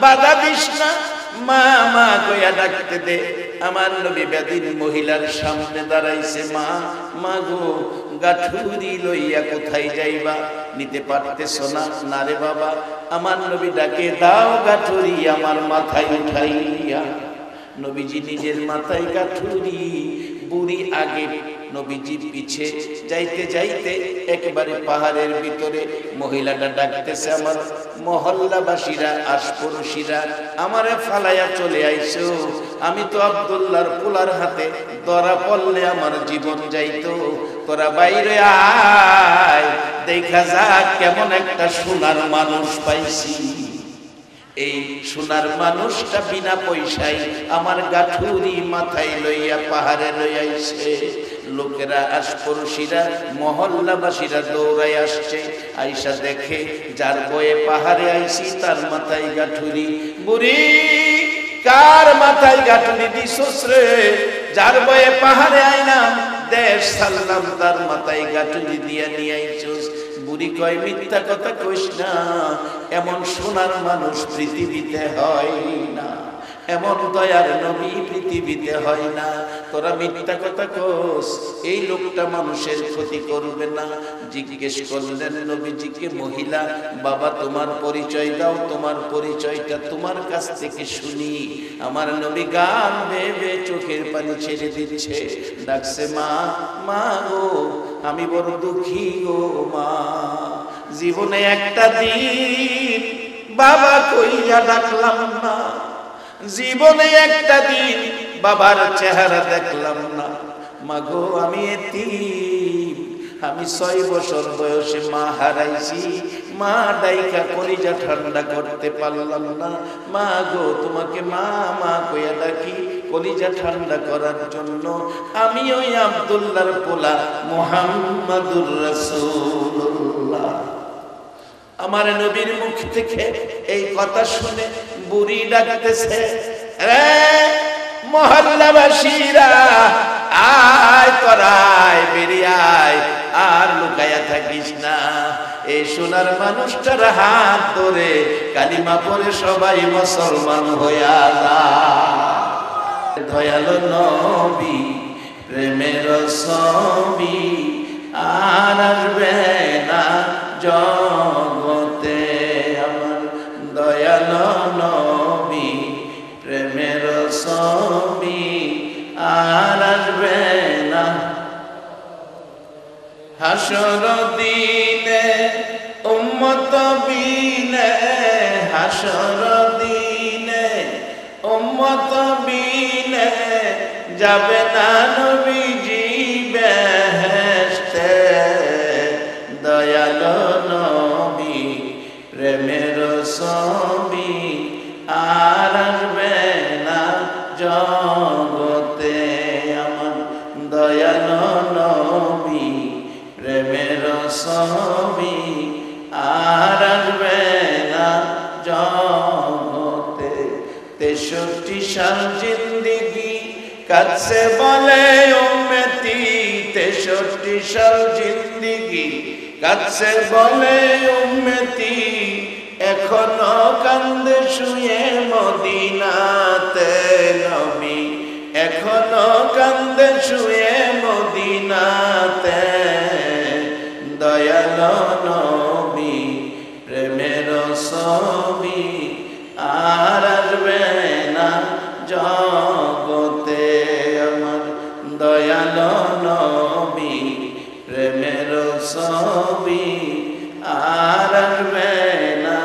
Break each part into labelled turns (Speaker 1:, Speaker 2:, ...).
Speaker 1: বাধা দিস না, মা মা কইয়া ডাকতে দে। আমার নবী বেদিন মহিলার সামনে দাঁড়াইছে। মা মা গো, গাঠুরি লইয়া কোথায় যাইবা? নিতে পারতেছ না? না রে বাবা। আমার নবী ডাকে, দাও গাঠুরি আমার মাথায় উঠাইয়া। নবীজি নিজের মাথায় গাঠুরি, বুড়ি আগে, নবীজি পিছে। যাইতে যাইতে একেবারে পাহাড়ের ভিতরে মহিলাটা ডাকতেছে, আমার মহল্লাবাসীরা, আশপড়শিরা, আমারে ফালাইয়া চলে আইছো। আমি তো আব্দুল্লাহর পোলার হাতে ধরা পড়লে আমার জীবন যাইতো। তোরা বাইরে আয়, দেখা যাক কেমন একটা সোনার মানুষ পাইছি। এই সোনার মানুষটা বিনা পয়সায় আমার গাঠুরি মাথায় লইয়া পাহাড়ে লইয়াইছে। লোকেরা, আশপড়শিরা, মহল্লাবাসীরা দৌড়াই আসছে। আইসা দেখে যার বয়ে পাহাড়ে আইছি তার মাথায় গাঠুরি। বুড়ি, কার মাথায় গাঠুরি দিছস রে? যার বয়ে পাহাড়ে আইলাম, দেশ সাল্লাম, তার মাথায় গাঠুরি দিয়া নিয়ে আইছস। বুড়ি কয়, মিথ্যা কথা কইস না, এমন সোনার মানুষ পৃথিবীতে হয় না, এমন দয়ার নবী পৃথিবীতে হয় না। তোরা মিথ্যা কথা কস, এই লোকটা মানুষের ক্ষতি করবে না। জিজ্ঞেস করলেন নবীজিকে মহিলা, বাবা তোমার পরিচয় দাও, তোমার পরিচয়টা তোমার কাছ থেকে শুনি। আমার নবী গান ভেবে চোখের পানি ছেড়ে দিচ্ছে। ডাকছে, মা মা গো, আমি বড় দুঃখী গো মা। জীবনে একটা দিন বাবা কইয়া ডাকলাম না, জীবনে একটা দিন বাবার চেহারা দেখলাম না। মাগো আমি এতিম, আমি 6 বছর বয়সে মা হারাইছি। মা ডাইকা কলিজা ঠান্ডা করতে পারলাম না। মা গো, তোমাকে মা মা কইয়া ডাকি কলিজা ঠান্ডা করার জন্য। আমি ওই আব্দুল্লাহর পোলা মুহাম্মাদুর রাসূলুল্লাহ। আমার নবীর মুখ থেকে এই কথা শুনে বুড়ি ডাকতেছে, রে মহল্লাবাসীরা, আয় তোরায়, বেরিয়ে আয়, আর লুকাইয়া থাকিস না। এই সোনার মানুষটার হাত ধরে কালিমা পড়ে সবাই মুসলমান হইয়া যায়। দয়ালু নবী, প্রেমের ছবি আর আসবে না জগতে। আমার দয়ালু নবী, প্রেমের ছবি আর আসবে না। হাসর দিনে উম্মত বিনে, হাসর দিনে উম্মত বিনে যাবে না নবীজি বেহেশতে। দয়ালু নবী, প্রেমের ছবি আর আসবে না জগতে। আমার দয়ালু নবী, প্রেমের ছবি আর আসবে না জগতে। 63 সাল জিন্দেগি কাছে বলে উম্মতি, 63 সাল জিন্দেগি কাছে বলে উম্মতি। এখনো কান্দে শুয়ে মদিনাতে নবী, এখনো কান্দে শুয়ে মদিনাতে। দয়ালু নবী, প্রেমের ছবি আর আসবে না জগতে। আমার দয়ালু নবী, প্রেমের ছবি আর আসবে না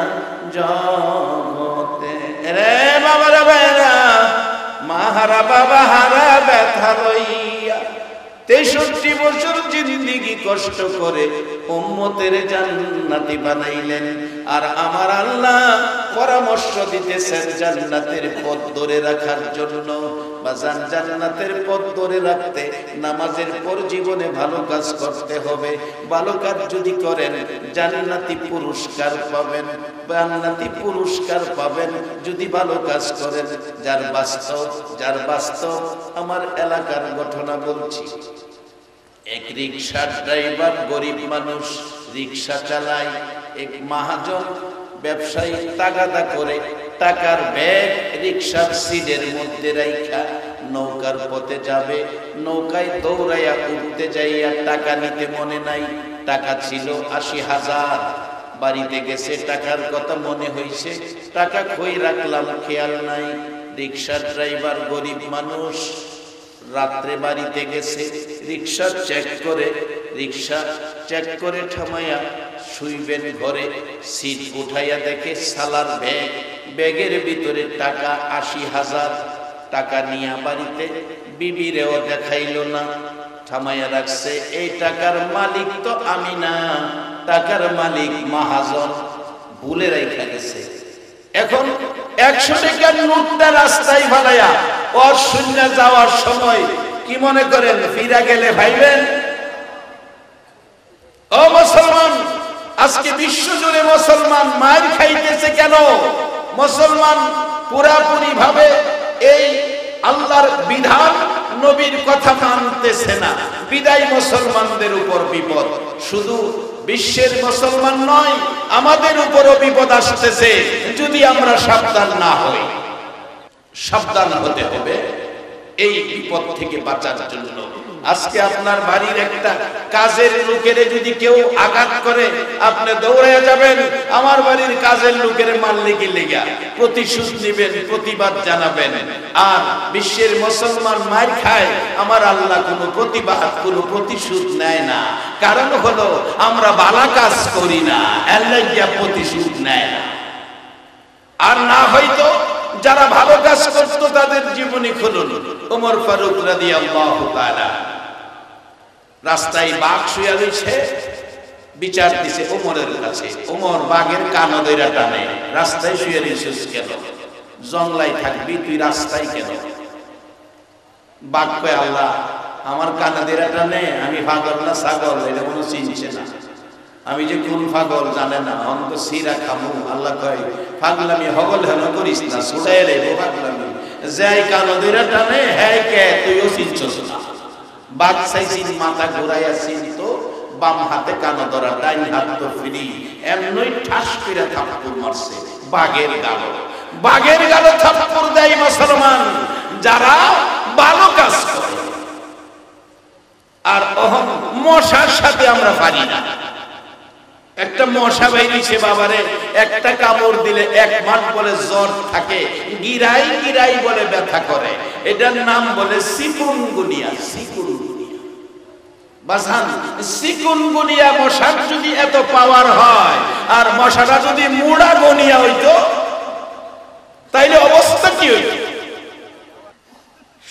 Speaker 1: জগতে। রে বাবারা বেরা, মাহারা বাবা হারা ব্যথা লইয়া 63 বছর জিন্দেগি কষ্ট করে উম্মতের জান্নাতি বানাইলেন। আর আমার আল্লাহ পরামর্শ দিতেছেন জান্নাতের পথ ধরে রাখার জন্য। বাজান, জান্নাতের পথ ধরে রাখতে নামাজের পর জীবনে ভালো কাজ করতে হবে। ভালো কাজ যদি করেন জান্নাতি পুরস্কার পাবেন, জান্নাতি পুরস্কার পাবেন যদি ভালো কাজ করেন। যার বাস্তব আমার এলাকার ঘটনা বলছি। এক রিকশার ড্রাইভার, গরিব মানুষ, রিকশা চালায়। এক মহাজন ব্যবসায়ী তাগাদা করে টাকার ব্যাগ রিকশার সিটের মধ্যে রাইখা নৌকার পথে যাবে। নৌকায় দৌড়াইয়া উঠতে যাইয়া টাকা নিতে মনে নাই। টাকা ছিল ৮০,০০০। বাড়িতে গেছে, টাকার কথা মনে হইছে, টাকা কই রাখলাম খেয়াল নাই। রিকশার ড্রাইভার গরিব মানুষ, রাত্রে বাড়িতে গেছে, রিকশা চেক করে থামাইয়া শুইবেন ঘরে। সিট উঠাইয়া দেখে সালার ব্যাগ, ব্যাগের ভিতরে টাকা ৮০,০০০। টাকা নিয়া বাড়িতে বিবিরেও দেখাইল না, থামাইয়া রাখছে। এই টাকার মালিক তো আমি না, টাকার মালিক মহাজন, ভুলে রাইখা গেছে। এখন ১০০ টাকার নোটটা রাস্তায় ফালাইয়া ওর শূন্য যাওয়ার সময় কি মনে করেন ফিরা গেলে ভাইবেন? ও মুসলমান, আজকে বিশ্ব জুড়ে মুসলমান মার খাইতেছে কেন? মুসলমান পুরাপুরি ভাবে এই আল্লাহর বিধান, নবীর কথা মানতেছে না, বিদায় মুসলমানদের উপর বিপদ। শুধু বিশ্বের মুসলমান নয়, আমাদের উপরও বিপদ আসতেছে যদি আমরা সাবধান না হই। সাবধান হতে হবে এই বিপদ থেকে বাঁচার জন্য। আজকে আপনার বাড়ির একটা কাজের লোকের যদি কেউ আঘাত করে, আপনি দৌড়ে যাবেন আমার বাড়ির কাজের লোকের মারলে কি লেগা, প্রতিশোধ নেবেন, প্রতিবাদ জানাবেন। আর বিশ্বের মুসলমান মার খায়, আমার আল্লাহ কোনো প্রতিবাদ, কোনো প্রতিশোধ নেয় না। কারণ হলো আমরা ভালো কাজ করি না, আল্লাহ প্রতিশোধ নেয় না। আর না হয়তো যারা ভালো কাজ করত তাদের জীবনী খুলুন। ওমর ফারুক রাদিয়াল্লাহু তাআলা, রাস্তায় বাঘ শুয়ে রয়েছে, বিচার দিছে ওমরের কাছে। ওমর বাঘের কান ধইরা টানে, রাস্তায় শুয়ে রয়েছিস কেন? জঙ্গলাই থাকবি তুই, রাস্তায় কেন? বাঘ কয়, আল্লাহ আমার কান ধইরা টানে, আমি পাগল না ছাগল এটা কোনো চিনছে না, আমি যে কোন পাগল জানে না, অন্ত সিরা খামু। আল্লাহ কয়, পাগলামি হগল হেন করিস না, ছুটাই রে পাগলামি, যাই কান ধইরা টানে হ্যাঁ কে তুইও চিনছস না। বাঘ চাইছিন মাথা ঘুরাইয়া চিনত, বাম হাতে কান ধরা, ডাইন হাত তো ফ্রি, এমনই ঠাস করে থাপ্পড় মারছে বাঘের গালে। বাঘের গালে থাপ্পড় দেয় মুসলমান যারা ভালো কাজ করে। আর মশার সাথে আমরা পারি না। একটা মশা বাইরেছে বাবারে, একটা কামড় দিলে ১ মাস বলে জ্বর থাকে, গিরাই গিরাই বলে ব্যথা করে। এটার নাম বলে চিকুনগুনিয়া। চিকুনগুনিয়া বাজান, চিকুনগুনিয়া মশার যদি এত পাওয়ার হয়, আর মশাটা যদি মুড়া গনিয়া হইতো তাইলে অবস্থা কি হইত?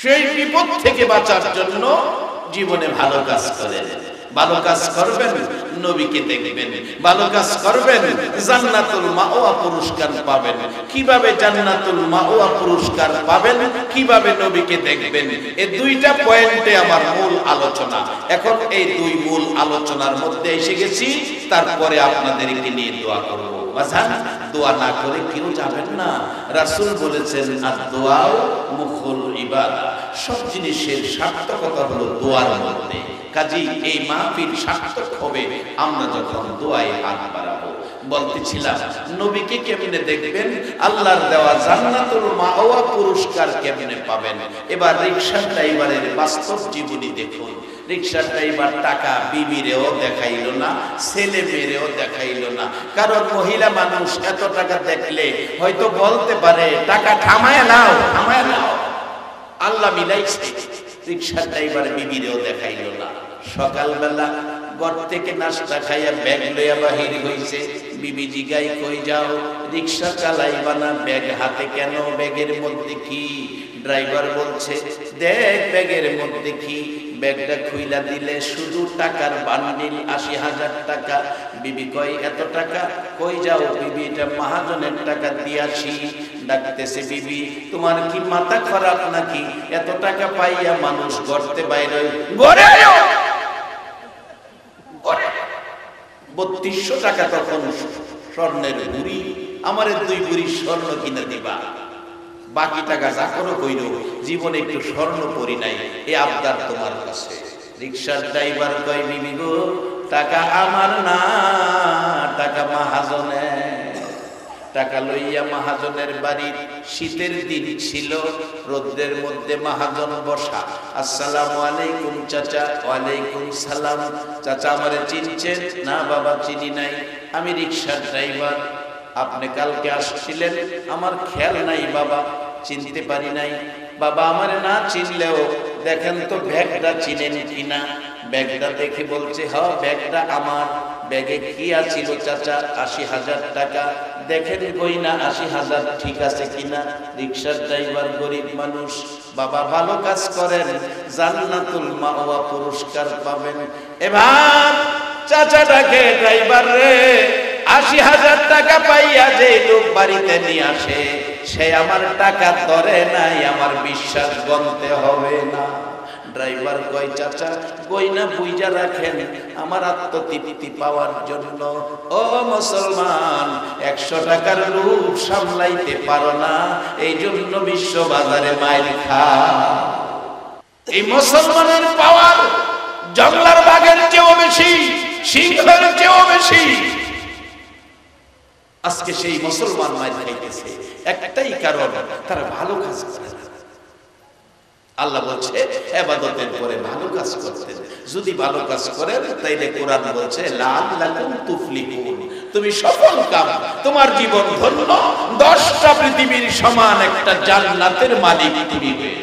Speaker 1: সেই বিপদ থেকে বাঁচার জন্য জীবনে ভালো কাজ করেন। ভালো কাজ করবেন, নবীকে দেখবেন। ভালো কাজ করবেন, জান্নাতুল মাওয়া পুরস্কার পাবেন। কিভাবে জান্নাতুল মাওয়া পুরস্কার পাবেন, কিভাবে নবীকে দেখবেন, এই দুইটা পয়েন্টে আমার মূল আলোচনা। এখন এই দুই মূল আলোচনার মধ্যে এসে গেছি, তারপরে আপনাদেরকে নিয়ে দোয়া করব। বাজান, দোয়া না করে কেউ যাবেন না। রাসূল বলেছেন, আর দোয়াও মুখুল ইবাদা, সব জিনিসের সার্থকতা হলো দোয়ার মধ্যে। কাজী এই মাহফিল সার্থক হবে আমরা যখন দোয়ায় হাত বাড়াবো। বলতেছিলাম নবীকে কেমনে দেখবেন, আল্লাহর দেওয়া জান্নাতুল মাওয়া পুরস্কার কেমনে পাবেন। এবার রিকশার ড্রাইভারের বাস্তব জীবনী দেখুন। রিকশার ড্রাইভার টাকা বিবিরেও দেখাইল না, ছেলে মেয়েরেও দেখাইল না। কারণ মহিলা মানুষ এত টাকা দেখলে হয়তো বলতে পারে টাকা থামায় নাও, থামায় নাও, আল্লাহ মিলাইছে। রিকশার ড্রাইভার বিবিরেও দেখাইল না। সকালবেলা ঘর থেকে নাস্তা খাইয়া ব্যাগ লইয়া বাহির হইছে। বিবি জিগাই, কই যাও? রিকশা চালাইবা না, ব্যাগ হাতে কেন? ব্যাগের মধ্যে কি? ড্রাইভার বলছে, দেখ ব্যাগের মধ্যে কি। ব্যাগটা খুইলা দিলে শুধু টাকার বান্ডিল, ৮০,০০০ টাকা। বিবি কই, এত টাকা? কই যাও? বিবি, এটা মহাজনের টাকা দিয়াছি। ডাকতেছে, বিবি তোমার কি মাথা খারাপ নাকি? এত টাকা পাইয়া মানুষ গড়তে বাইরে গড়ে ৩২০০ টাকা তখন স্বর্ণের বুড়ি, আমার ২ বুড়ি স্বর্ণ কিনে দিবা, বাকি টাকা যা করো কইল, জীবনে একটু স্বর্ণ পরি নাই, এ আবদার তোমার কাছে। রিকশার ড্রাইভার কয়, বিবি গো, টাকা আমার না, টাকা মহাজনের। টাকা লইয়া মহাজনের বাড়ির, শীতের দিন ছিল, রোদ্রের মধ্যে মহাজন বসা। আসসালামু আলাইকুম চাচা। ওয়ালাইকুম সালাম। চাচা আমারে চিনছেন? না বাবা চিনি নাই, আমি রিকশার ড্রাইভার। আপনি কালকে আসছিলেন? আমার খেয়াল নাই বাবা, চিনতে পারি নাই। বাবা আমারে না চিনলেও দেখেন তো ব্যাগটা চিনেন কিনা। ব্যাগটা দেখে বলছে হ্যাঁ ব্যাগটা আমার। ব্যাগে কি আছিল চাচা? ৮০,০০০ টাকা। দেখেন কই না ৮০,০০০ ঠিক আছে কিনা। রিকশার ড্রাইভার, গরিব মানুষ। বাবা ভালো কাজ করেন, জান্নাতুল মাওয়া পুরস্কার পাবেন। এবার চাচাটাকে ড্রাইভার রে ৮০,০০০ টাকা পাইয়া যে লোক বাড়িতে নিয়ে আসে, সে আমার টাকা ধরে নাই, আমার বিশ্বাস গনতে হবে না। ড্রাইভার কয় চাচা গয়না বুইজা রাখেন আমার আত্মতৃপ্তি পাওয়ার জন্য। ও মুসলমান, ১০০ টাকার লোভ সামলাইতে পারো না, এই জন্য বিশ্ব বাজারে মাইল খা। এই মুসলমানের পাওয়ার জঙ্গলার বাঘের চেয়েও বেশি, সিংহের চেয়েও বেশি। আজকে সেই মুসলমান মাইল খাইতেছে একটাই কারণ, তারা ভালো কাজ করে। আল্লাহ বলছে ইবাদতের পরে ভালো কাজ করতেন। যদি ভালো কাজ করেন তাইলে কোরআন বলছে লাআল্লাকুম তুফলিহুন, তুমি সফল কাম, তোমার জীবন ধন্য, 10টা পৃথিবীর সমান একটা জান্নাতের মালিক তুমি হয়ে।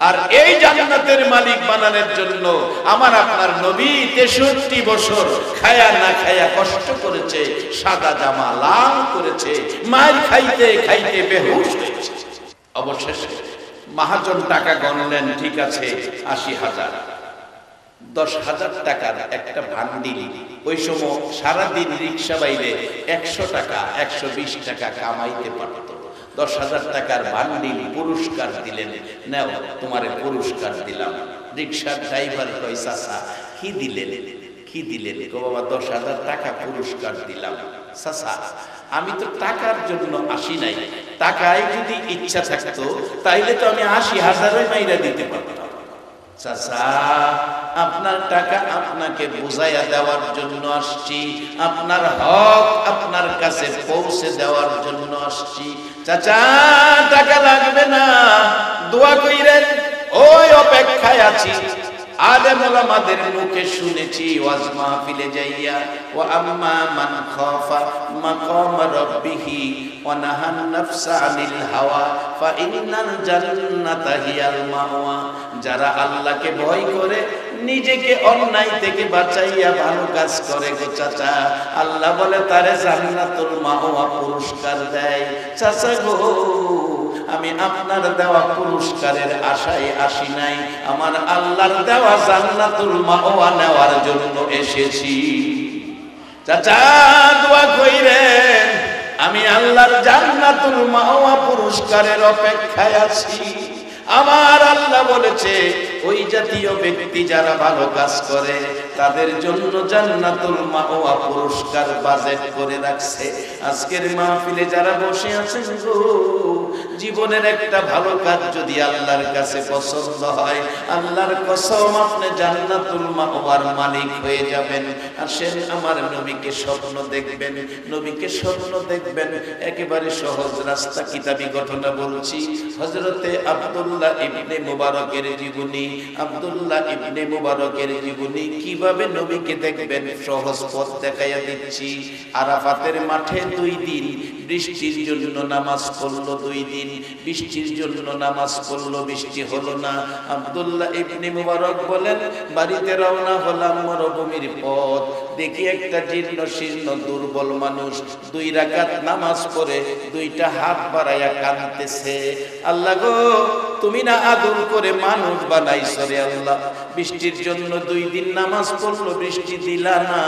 Speaker 1: আর এই জান্নাতের মালিক বানানোর জন্য আমার আপনার নবী 63 বছর খায়া না খায়া কষ্ট করেছে, সাদা জামা লাল করেছে, মার খাইতে খাইতে বেহুশ হয়েছে। অবশেষে মহাজন টাকা গণলেন, ঠিক আছে ৮০,০০০। ১০,০০০ টাকার একটা ভান্ডিল। ওই সময় সারাদিন রিক্সা বাইরে ১০০ টাকা ১২০ টাকা কামাইতে পারত। ১০,০০০ টাকার ভান্ডিল পুরস্কার দিলেন, নাও তোমারে পুরস্কার দিলাম। রিক্সার ড্রাইভার কয় চাচা কি দিলেন? কি দিলেন? গো বাবা ১০,০০০ টাকা পুরস্কার দিলাম। চাচা আমি তো টাকার জন্য আসি নাই, টাকায় যদি ইচ্ছা থাকতো তাইলে তো আমি ৮০,০০০ মাইরা দিতে পারতাম। চাচা আপনার টাকা আপনাকে বুঝাইয়া দেওয়ার জন্য আসছি, আপনার হক আপনার কাছে পৌঁছে দেওয়ার জন্য আসছি। চাচা টাকা লাগবে না, দোয়া কইরেন, ওই অপেক্ষায় আছি। আলেম ওলামাদের মুখে শুনেছি ওয়াজ মাহফিলে যাইয়া, ওয়া আম্মা মান খাফা মাকাম রাব্বিহি ওয়া নাহান নাফসা আনিল হাওয়া ফা ইন্নাল জান্নাতা হিয়াল মাওয়া। যারা আল্লাহকে ভয় করে, নিজেকে অন্যায় থেকে বাঁচাইয়া ভালো কাজ করে গো চাচা, আল্লাহ বলে তারে জান্নাতুল মাওয়া পুরস্কার দেয়। চাচা গো আমি আপনার দেওয়া পুরস্কারের আশায় আসি নাই, আমার আল্লাহর দেওয়া জান্নাতুল মাওয়া নেওয়ার জন্য এসেছি। চাচা দোয়া কইরেন, আমি আল্লাহর জান্নাতুল মাওয়া পুরস্কারের অপেক্ষায় আছি। আমার আল্লাহ বলেছে ওই জাতীয় ব্যক্তি যারা ভালো কাজ করে তাদের জন্য জান্নাতুল মাওয়া পুরস্কার বাজেট করে রাখছে। আজকের মাহফিলে যারা বসে আছেন গো, জীবনের একটা ভালো কাজ যদি আল্লাহর কাছে পছন্দ হয়, আল্লাহর কসম আপনি জান্নাতুল মাওয়ার মালিক হয়ে যাবেন। আসেন আমার নবীকে স্বপ্ন দেখবেন, নবীকে স্বপ্ন দেখবেন। একেবারে সহজ রাস্তা, কিতাবি ঘটনা বলছি। হযরতে আব্দুল্লাহ ইবনে মুবারকের জীবনী, আব্দুল্লাহ ইবনে মুবারকের জীবনী। কিভাবে নবীকে দেখবেন সহজ পথ দেখাইয়া দিচ্ছি। আরাফাতের মাঠে 2 দিন বৃষ্টির জন্য নামাজ পড়লো, 2 দিন বৃষ্টির জন্য নামাজ পড়লো, বৃষ্টি হলো না। আব্দুল্লাহ ইবনে মুবারক বলেন বাড়িতে রওনা হলাম, মরুভূমির পথ, দেখি একটা জীর্ণ শীর্ণ দুর্বল মানুষ 2 রাকাত নামাজ পড়ে 2টা হাত বাড়াইয়া কাঁদতেছে। আল্লাহ গো তুমি না আদর করে মানুষ বানাইছো রে আল্লাহ, বৃষ্টির জন্য 2 দিন নামাজ পড়লো, বৃষ্টি দিলা না,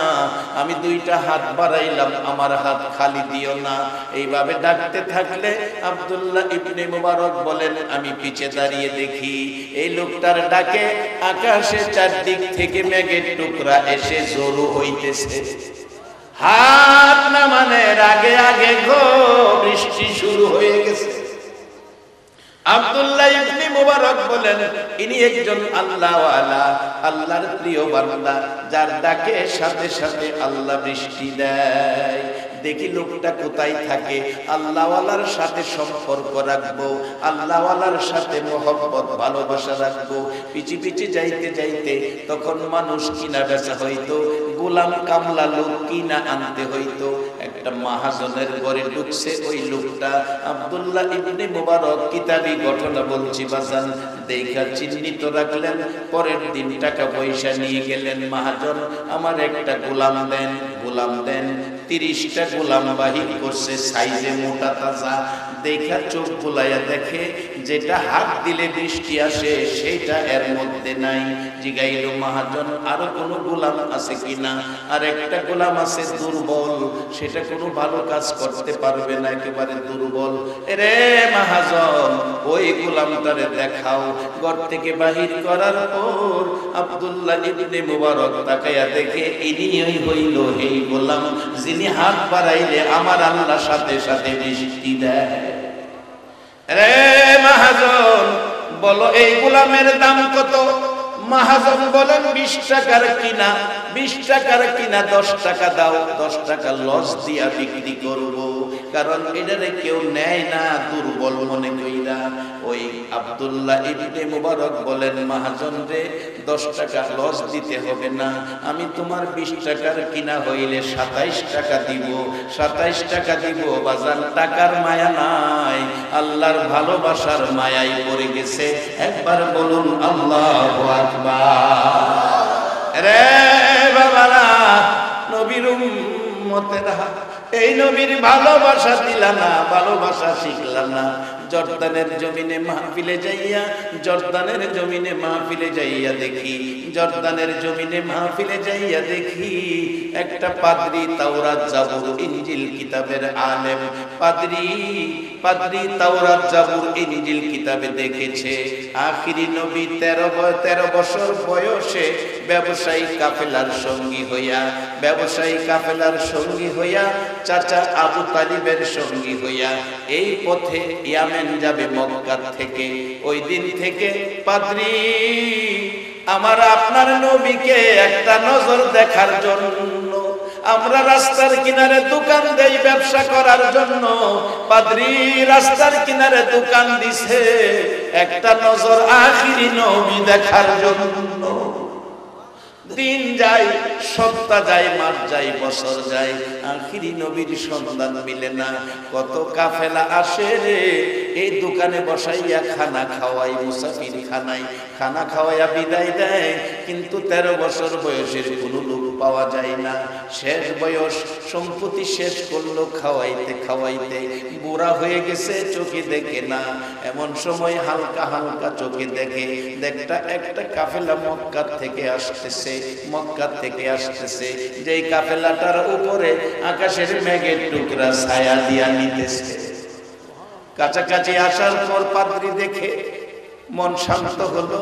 Speaker 1: আমি 2টা হাত বাড়াইলাম, আমার হাত খালি দিও না। এইভাবে ডাকতে থাকলে আব্দুল্লাহ ইবনে মুবারক বলেন আমি পিছে দাঁড়িয়ে দেখি এই লোকটার ডাকে আকাশে চারদিক থেকে মেঘের টুকরা এসে জড়ো হইতেছে। হাত নামানোর আগে আগে গো বৃষ্টি শুরু হয়ে গেছে। আব্দুল্লাহ ইবনে মুবারক বলেন ইনি একজন আল্লাহওয়ালা, আল্লাহর প্রিয় বান্দা, যার ডাকে সাথে সাথে আল্লাহ বৃষ্টি দেয়। দেখি লোকটা কোথায় থাকে, আল্লাহওয়ালার সাথে সম্পর্ক রাখবো, আল্লাহওয়ালার সাথে মহব্বত ভালোবাসা রাখবো। পিছি পিছি যাইতে যাইতে তখন মানুষ কিনা বেচা হইতো, গোলাম কামলা লোক কিনা আনতে হইতো। একটা মাহাজনের ঘরে ঢুকছে ওই লোকটা, আব্দুল্লাহ ইবনে মুবারক কিতাবী ঘটনা বলছি বাজান, দেখা চিহ্নিত রাখলেন। পরের দিন টাকা পয়সা নিয়ে গেলেন, মাহাজন আমার একটা গোলাম দেন, গোলাম দেন। 30টা গোলাম বাহির করছে, সাইজে মোটা তাজা। দেখা চোখ বুলাইয়া দেখে যেটা হাত দিলে বৃষ্টি আসে সেটা এর মধ্যে নাই। জিগাইল মাহাজন আরো কোনো গোলাম আছে কিনা? আর একটা গোলাম আছে দুর্বল, সেটা কোনো ভালো কাজ করতে পারবে না, একেবারে দুর্বল। রে মাহাজন ওই গোলামটারে দেখাও। ঘর থেকে বাহির করার পর আব্দুল্লাহ ইবনে মুবারক তাকায়া দেখে ইনিই হইল এই গোলাম যিনি হাত বাড়াইলে আমার আল্লাহ সাথে সাথে বৃষ্টি দেয়। রে মাহাজন বলো এই গোলামের দাম কত? মাহাজন বলেন 20 টাকার কিনা। 20 টাকার কিনা, 10 টাকা দাও, 10 টাকা লস দিয়া বিক্রি করব, কারণ এটারে কেউ নেয় না দুর্বল মনে কইরা। ওই আব্দুল্লাহ ইবনে মুবারক বলেন মাহাজন রে 10 টাকা লস দিতে হবে না, আমি তোমার 20 টাকার কিনা হইলে 27 টাকা দিব, 27 টাকা দিব। বাজার টাকার মায়া নাই, আল্লাহর ভালোবাসার মায়াই পড়ে গেছে। একবার বলুন আল্লাহু আকবার। রে বাবারা, নবীর উম্মতেরা, এই নবীর ভালোবাসা দিলা না, ভালোবাসা শিখলা না। জর্দানের জমিনে মাহফিলে যাইয়া, জর্দানের জমিনে মাহফিলে যাইয়া দেখি, জর্দানের জমিনে মাহফিলে যাইয়া দেখি একটা পাদ্রী তাওরাত জাবুর ইনজিল কিতাবের আলেম। পাদ্রী তাওরাত জাবুর ইনজিল কিতাবে দেখেছে আখিরি নবী 13 বছর বয়সে ব্যবসায়ী কাফেলার সঙ্গী হইয়া, ব্যবসায়ী কাফেলার সঙ্গী হইয়া, চাচা আবু তালিবের সঙ্গী হইয়া এই পথে ইয়ামেন যাবে মক্কা থেকে। ওই দিন থেকে পাদ্রী আমার আপনার নবীকে একটা নজর দেখার জন্য, আমরা রাস্তার কিনারে দোকান দেই ব্যবসা করার জন্য, পাদ্রী রাস্তার কিনারে দোকান দিছে একটা নজর আখিরি নবী দেখার জন্য। দিন যায়, সপ্তাহ যায়, মাস যায়, বছর যায়, আখিরি নবীর সন্ধান মিলে না। কত কাফেলা আসে রে, এই দোকানে বসাইয়া খানা খাওয়াই, মুসাফির খানায় খানা খাওয়াইয়া বিদায় দেয়, কিন্তু 13 বছর বয়সের কোনো লোক পাওয়া যায় না। শেষ বয়স, সম্পত্তি শেষ করলো খাওয়াইতে খাওয়াইতে, বুড়া হয়ে গেছে, চোখে দেখে না। এমন সময় হালকা হালকা চোখে দেখে, একটা কাফেলা মক্কা থেকে আসতেছে, মক্কা থেকে আসতেছে। যেই কাফেলাটার উপরে আকাশের মেঘের টুকরা ছায়া দিয়া নিতেছে। কাছাকাছি আসার পর পাদ্রী দেখে মন শান্ত হলো।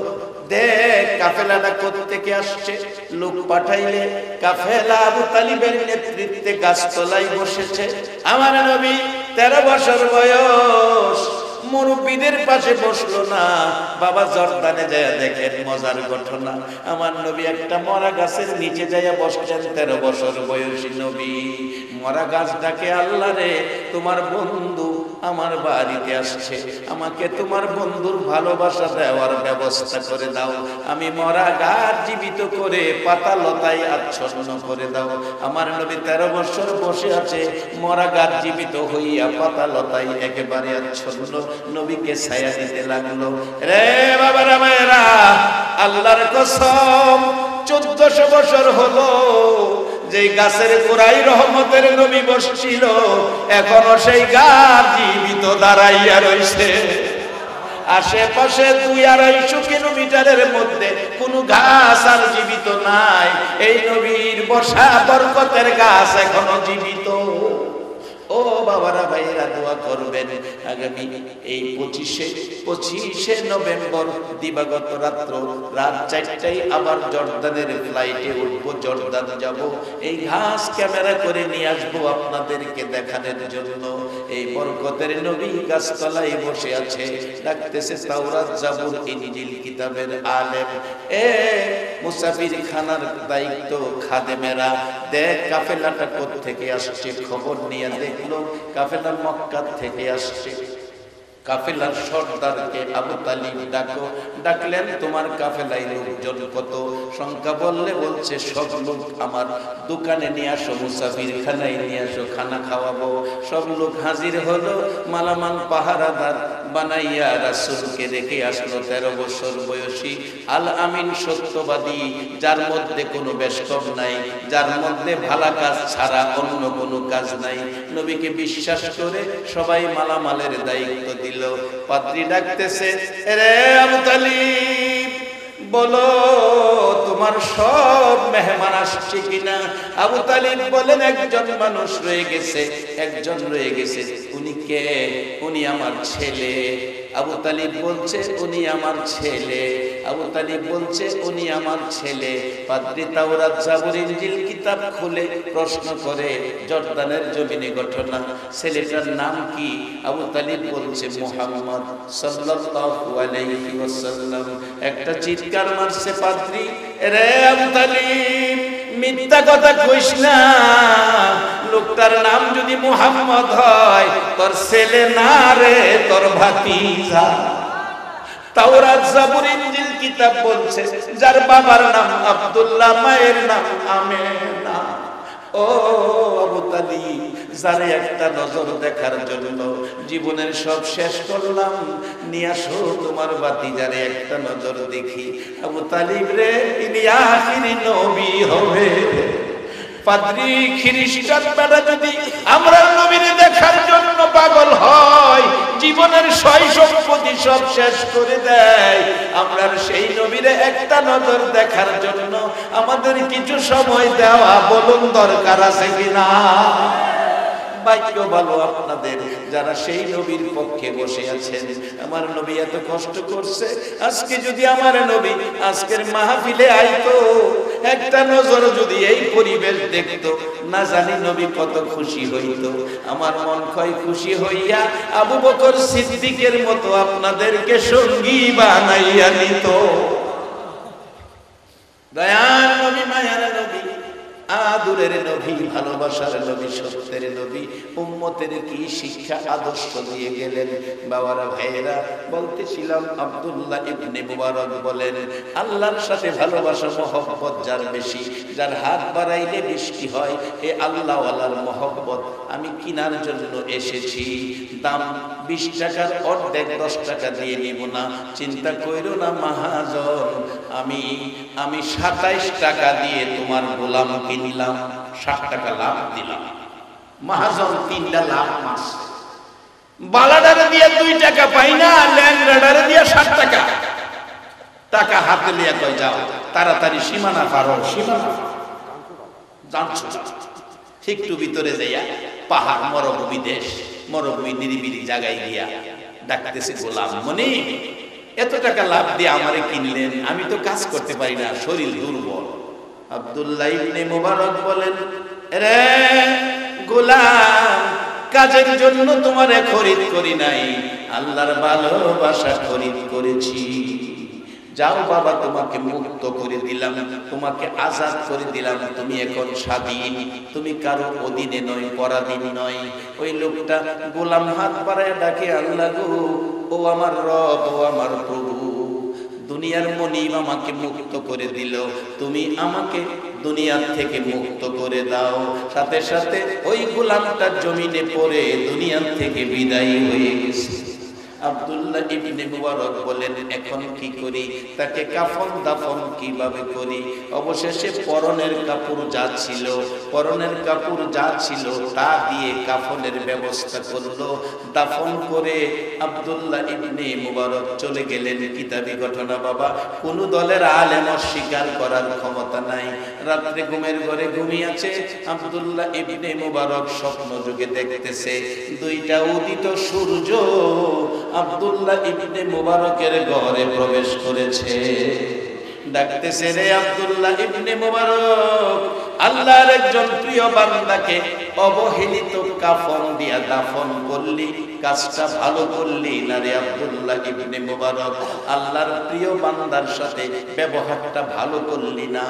Speaker 1: দেখ কাফেলাটা কোথা থেকে আসছে, লোক পাঠাইলে কাফেলা আবু তালিবের নেতৃত্বে গাছতলায় বসেছে। আমার নবী 13 বছর বয়স, মুরব্বীদের পাশে বসলো না। বাবা জর্দানে যায় দেখেন মজার ঘটনা, আমার নবী একটা মরা গাছের নিচে যাইয়া বসছেন। 13 বছর বয়সী নবী মরা গাছটাকে, আল্লাহ রে তোমার বন্ধু আমার বাড়িতে আসছে, আমাকে তোমার বন্ধুর ভালোবাসা দেওয়ার ব্যবস্থা করে দাও, আমি মরা গাছ জীবিত করে পাতা লতায় আচ্ছন্ন করে দাও। আমার নবী 13 বছর বসে আছে, মরা গাছ জীবিত হইয়া পাতা লতায় একেবারে আচ্ছন্ন, নবীকে ছায়া দিতে লাগলো। রে বাবারা মায়েরা, আল্লাহর কসম 1400 বছর হলো যে গাছের গোড়ায় রহমতের নবী বসছিল, এখনো সেই গাছ জীবিত দাঁড়াইয়া রইছে। আশেপাশে 2-250 কিলোমিটারের মধ্যে কোনো গাছ আর জীবিত নাই, এই নবীর বসা বরকতের গাছ এখনো জীবিত। ও বাবারা ভাইরা দোয়া করবেন, আগামী এই 25শে নভেম্বর দিবাগত রাত 4টায় আবার জর্দানের ফ্লাইটে উঠবো, জর্দান যাব। এই ঘাস ক্যামেরা করে নিয়ে আসবো আপনাদেরকে দেখানোর জন্য। এই বরকতের নবী গাছতলায় বসে আছে, ডাকতেছে তাওরাত জাবুর ইনজিল কিতাবের আলেম। মুসাফির খানার দায়িত্ব খাদেমেরা দেখ কাফেলাটা কোত্থেকে আসছে। খবর নিয়ে দেখলো কাফেলা মক্কা থেকে আসছে। কাফেলার সর্দারকে আবু তালিব ডাকো। ডাকলেন, তোমার কাফেলায় লোকজন কত? সংখ্যা বললে বলছে, সব লোক আমার দোকানে নিয়ে আসো, মুসাফির খানায় নিয়ে আসো, খানা খাওয়াবো। সব লোক হাজির হলো, মালামাল পাহারাদার বানাইয়া রাসূলকে রেখে আসলো। 13 বছর বয়সী আল আমিন, সত্যবাদী, যার মধ্যে কোনো বেশকব নাই, যার মধ্যে ভালো কাজ ছাড়া অন্য কোনো কাজ নাই। নবীকে বিশ্বাস করে সবাই মালামালের দায়িত্ব দিল। পাদ্রী ডাকতেছে, রে আবু তালিব, বলো তোমার সব মেহমান আসছে কিনা? আবু তালিব বলেন, একজন মানুষ রয়ে গেছে, একজন রয়ে গেছে। উনি কে? উনি আমার ছেলে। আবু তালিব বলছে, উনি আমার ছেলে। আবু তালিব বলছে, উনি আমার ছেলে। পাদ্রী তাওরাত, জাবুর, ইনজিল কিতাব খুলে প্রশ্ন করে, জর্দানের জমিনে ঘটনা, ছেলেটার নাম কি? আবু তালিব বলছে, মুহাম্মদ সাল্লাল্লাহু আলাইহি ওয়াসাল্লাম। একটা চিৎকার মারছে পাদ্রী, রে আবু তালিব, মিথ্যা কথা কইস না। লোকটার নাম যদি মুহাম্মদ হয়, তোর ছেলে না রে, তোর ভাতিজা। তাওরাত, জাবুর, ইনজিল কিতাব বলছে, যার বাবার নাম আব্দুল্লাহ, মায়ের নাম আমেনা। ও আবু তালিব, যারে একটা নজর দেখার জন্য জীবনের সব শেষ করলাম, নিয়ে আসো তোমার ভাতিজারে একটা নজর দেখি। আবু তালিব রে, ইনি আখিরি নবী হবে। পাদ্রী, খ্রিস্টান বেটা যদি আমরা নবীরে দেখার জন্য পাগল হয়, জীবনের সয় সম্পত্তি সব শেষ করে দেয়, আমরা সেই নবীরে একটা নজর দেখার জন্য আমাদের কিছু সময় দেওয়া বলুন দরকার আছে কিনা? ভাগ্য ভালো আপনাদের যারা সেই নবীর পক্ষে বসে আছেন। আমার নবী এত কষ্ট করছে, আজকে যদি আমার নবী আজকের মাহফিলে আইতো, একটা নজর যদি এই পরিবেশ দেখতো, না জানি নবী কত খুশি হইত। আমার মন কয় খুশি হইয়া আবু বকর সিদ্দিকের মতো আপনাদেরকে সঙ্গী বানাইয়া নিত। দয়ার নবী, মায়ার নবী, আদরের নবী, ভালোবাসার নবী, সত্যের নবী, উম্মতের কি শিক্ষা আদর্শ দিয়ে গেলেন। বাবারা, ভাইয়েরা, বলতেছিলাম আব্দুল্লাহ ইবনে মুবারক বলেন, আল্লাহর সাথে ভালোবাসা মহব্বত যার বেশি, যার হাত বাড়াইলে বৃষ্টি হয়, এ আল্লাহওয়ালার মহব্বত আমি কিনার জন্য এসেছি। দাম 20 টাকার অর্ধেক 10 টাকা দিয়ে নিব না, চিন্তা কইরো না মহাজন। আমি 27 টাকা দিয়ে তোমার গোলাম কিনলাম, 60 টাকা লাভ দিলাম। মহাজন 3টা লাভ মাস। বালাডারে দিয়ে 2 টাকা পাই না, ল্যাংরাডারে দিয়ে 60 টাকা। টাকা হাতে লিয়া কই যাও, তাড়াতাড়ি সীমানা পারো, সীমানা জানছো। একটু ভিতরে যাইয়া পাহাড়, মরুভূমি দেশ, মরুভূমি নিরিবিলি জায়গায় গিয়া ডাকতেছে, গোলাম মনি, এত টাকা লাভ দিয়ে আমারে কিনলেন, আমি তো কাজ করতে পারি না, শরীর দুর্বল। আব্দুল্লাহ ইবনে মুবারক বলেন, রে গোলাম, কাজের জন্য তোমারে খরিদ করি নাই, আল্লাহর ভালোবাসা খরিদ করেছি। যাও বাবা, তোমাকে মুক্ত করে দিলাম, তোমাকে আজাদ করে দিলাম, তুমি এখন স্বাধীন, তুমি কারো অধীনে নয়, পরাধীন নয়। ওই লোকটা গোলাম হাত বাড়ায় ডাকে, আল্লাহ গো, ও আমার রব, ও আমার প্রভু, দুনিয়ার মনিব আমাকে মুক্ত করে দিল, তুমি আমাকে দুনিয়ার থেকে মুক্ত করে দাও। সাথে সাথে ওই গোলামটা জমিনে পড়ে দুনিয়ার থেকে বিদায় হয়ে গেছে। আব্দুল্লাহ ইবনে মুবারক বলেন, এখন কি করি? তাকে কাফন দাফন কিভাবে করি? অবশেষে পরনের কাপড় যা ছিল তা দিয়ে কাফনের ব্যবস্থা করলো। দাফন করে আব্দুল্লাহ ইবনে মুবারক চলে গেলেন। কিতাবি ঘটনা বাবা, কোন দলের আলেম অস্বীকার করার ক্ষমতা নাই। রাত্রে ঘুমের ঘরে ঘুমিয়ে আছে আব্দুল্লাহ ইবনে মুবারক, স্বপ্ন যুগে দেখতেছে 2টা উদিত সূর্য আব্দুল্লাহ ইবনে মুবারকের ঘরে প্রবেশ করেছে। ডাকতেছে, রে আব্দুল্লাহ ইবনে মুবারক, আল্লাহর একজন প্রিয় বান্দাকে অবহেলিত কাফন দিয়া দাফন করলি, কাজটা ভালো করলি না রে আব্দুল্লাহ ইবনে মুবারক? আল্লাহর প্রিয় বান্দার সাথে ব্যবহারটা ভালো করলি না?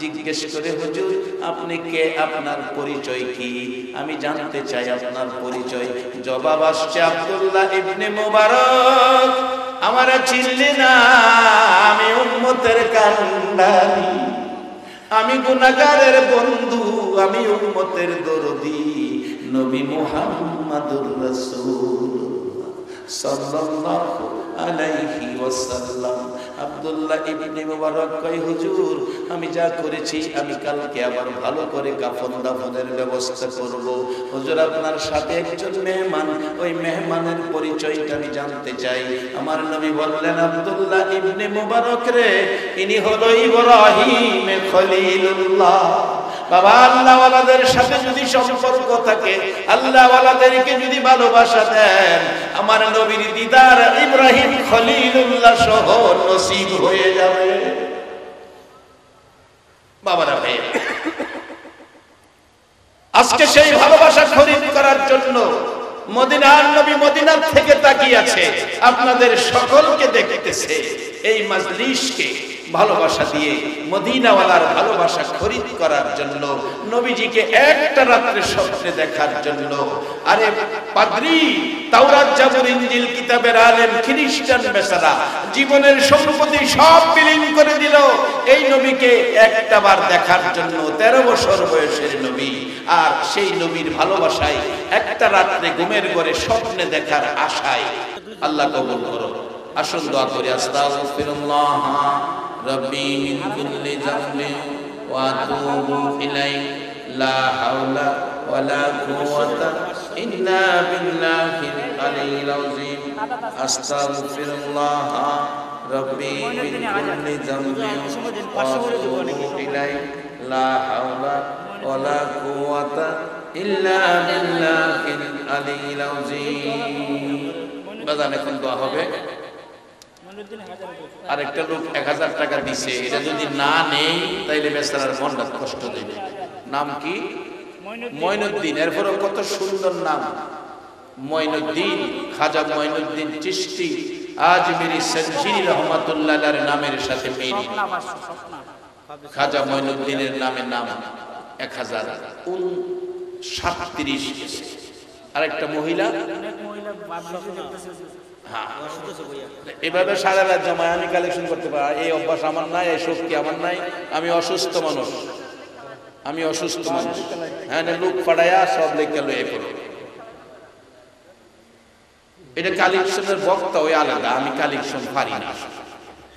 Speaker 1: জিজ্ঞেস করে, হুজুর আপনি কে, আপনার পরিচয় কি, আমি জানতে চাই আপনার পরিচয়। জবাব আসছে, আব্দুল্লাহ ইবনে মুবারক আমারে চিনলি না? আমি উম্মতের কান্ডারি, আমি গুনাহগারের বন্ধু, আমি উম্মতের দরদি, নবী মুহাম্মদুর রাসূলুল্লাহ সাল্লাল্লাহু আলাইহি ওয়াসাল্লাম। আব্দুল্লাহ ইবনে মুবারক কয়, হুজুর আমি যা করেছি আমি কালকে আবার ভালো করে কাফন দাফনের ব্যবস্থা করব। হুজুর আপনার সাথে একজন মেহমান, ওই মেহমানের পরিচয়টা আমি জানতে চাই। আমার নবী বললেন, আব্দুল্লাহ ইবনে মুবারক রে, ইনি হলো ইব্রাহিম খলিলুল্লাহ। বাবা, আল্লাহওয়ালাদের সাথে যদি সম্পর্ক থাকে, আল্লাহওয়ালাদেরকে যদি ভালোবাসা দেন, আমার নবীর দিদার ইব্রাহিম খলিলুল্লাহ সহ নসিব হয়ে যাবে। বাবারা ভাই, আজকে সেই ভালোবাসা খরিদ করার জন্য মদিনার নবী মদিনা থেকে তাকিয়ে আছে, আপনাদের সকলকে দেখতেছে। এই মাজলিসকে ভালোবাসা দিয়ে মদিনাওয়ালার ভালোবাসা খরিদ করার জন্য, নবীজিকে একটা রাত্রে স্বপ্নে দেখার জন্য। আরে পাদ্রী, তাওরাত জাবুর ইনজিল কিতাবের আলেম, খ্রিস্টান বেচারা জীবনের সম্পত্তি সব বিলীন করে দিল এই নবীকে একটাবার দেখার জন্য। 13 বছর বয়সের নবী, আর সেই নবীর ভালোবাসায় একটা রাত্রে ঘুমের ঘরে স্বপ্নে দেখার আশায়। আল্লাহ কবুল করো। আসুন দোয়া করি। আস্তাগফিরুল্লাহ রাব্বি মিন কুল্লি যামবিন ওয়া আতুবু ইলাইহি, লা হাওলা ওয়ালা কুওয়াতা ইল্লা বিল্লাহিল আলিয়্যিল আযীম। আস্তাগফিরুল্লাহ রাব্বি মিন কুল্লি যামবিন ওয়া আতুবু ইলাইহি, লা হাওলা ওয়ালা কুওয়াতা ইল্লা বিল্লাহিল আলিয়্যিল আযীম। বাজান এখন দোয়া হবে। আরেকটা লোক 1000 টাকা দিছে, এটা যদি না নেই তাইলে বেচারার মনটা কষ্ট দেবে। নাম কি? মঈনুদ্দিন। এরপরও কত সুন্দর নাম, মঈনুদ্দিন, খাজা মঈনুদ্দিন চিশতি আজমিরি সঞ্জিরি রহমাতুল্লাহ আলাইহির নামের সাথে মিল। খাজা মঈনুদ্দিনের নামে নাম 1037। আরেকটা মহিলা, এভাবে সারা রাত জমায় আমি কালেকশন করতে পারি, এই অভ্যাস আমার নাই, এই শক্তি আমার নাই। আমি অসুস্থ মানুষ, আমি অসুস্থ মানুষ। হ্যাঁ, লোক ফাড়াইয়া সব লেখা লয়ে পড়ো। এটা কালেকশনের বক্তা ওই আলাদা, আমি কালেকশন পারি না।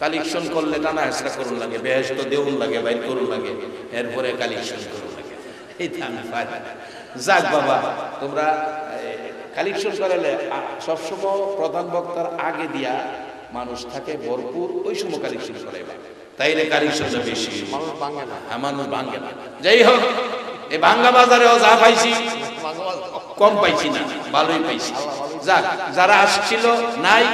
Speaker 1: কালেকশন করলে টানা হেসরা করুন লাগে, বেহেশত দেউন লাগে, বাইর করুন লাগে, এরপরে কালেকশন করুন লাগে। এইটা আমি পারি। যাক বাবা, তোমরা কালেকশন করালে সবসময় প্রধান বক্তার আগে দিয়া মানুষ থাকে ভরপুর, ওই সময় কালেকশন করাইবা, তাইলে কালেকশনটা বেশি, মানুষ ভাঙ্গে না। যাই হোক, এই ভাঙ্গা বাজারেও যা পাইছি কম পাইছি না, ভালোই পাইছি। যাক, যারা আসছিল নাই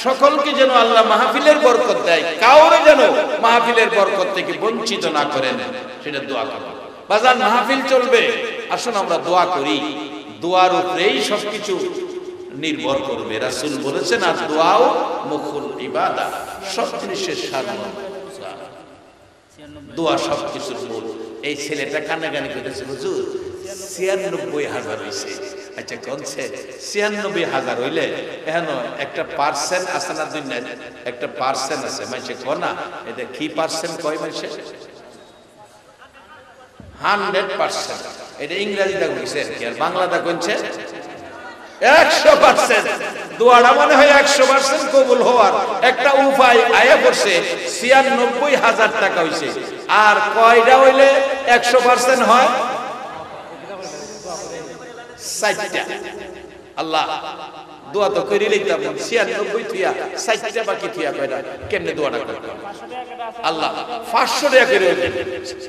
Speaker 1: সকলকে যেন আল্লাহ মাহফিলের বরকত দেয়, কাউরে যেন মাহফিলের বরকত থেকে বঞ্চিত না করেন, সেটা দোয়া করব। বাজার মাহফিল চলবে, আসুন আমরা দোয়া করি। দোয়ার উপরেই সবকিছু নির্ভর করবে। রাসূল বলেছেন, আর দোয়াও মুখুল ইবাদত, সব জিনিসের সাধন, দোয়া সবকিছুর মূল। এই ছেলেটা কান্নাকানি করেছে, হুজুর ৯৬,০০০ হইছে। আচ্ছা কোনছে ৯৬,০০০ হইলে এখন একটা পার্সেন্ট আছে না, দুই না একটা পার্সেন্ট আছে, মাইছে কোনা এটা কি পার্সেন্ট কয় মাইছে 100%। এটা ইংরেজিটা কইছে আর বাংলাটা কইছে 100%। দোয়াটা মনে হয় 100% কবুল হওয়ার একটা উপায় আয়া পড়ছে। ৯৬,০০০ টাকা হইছে, আর কয়টা হইলে 100% হয়? 4টা। আল্লাহ দোয়া তো কইরে লইতাম, ৯৬ থিয়া 4টা বাকি থিয়া কয়টা, কেমনে দোয়াটা করব? আল্লাহ 500 টাকা করে দেন।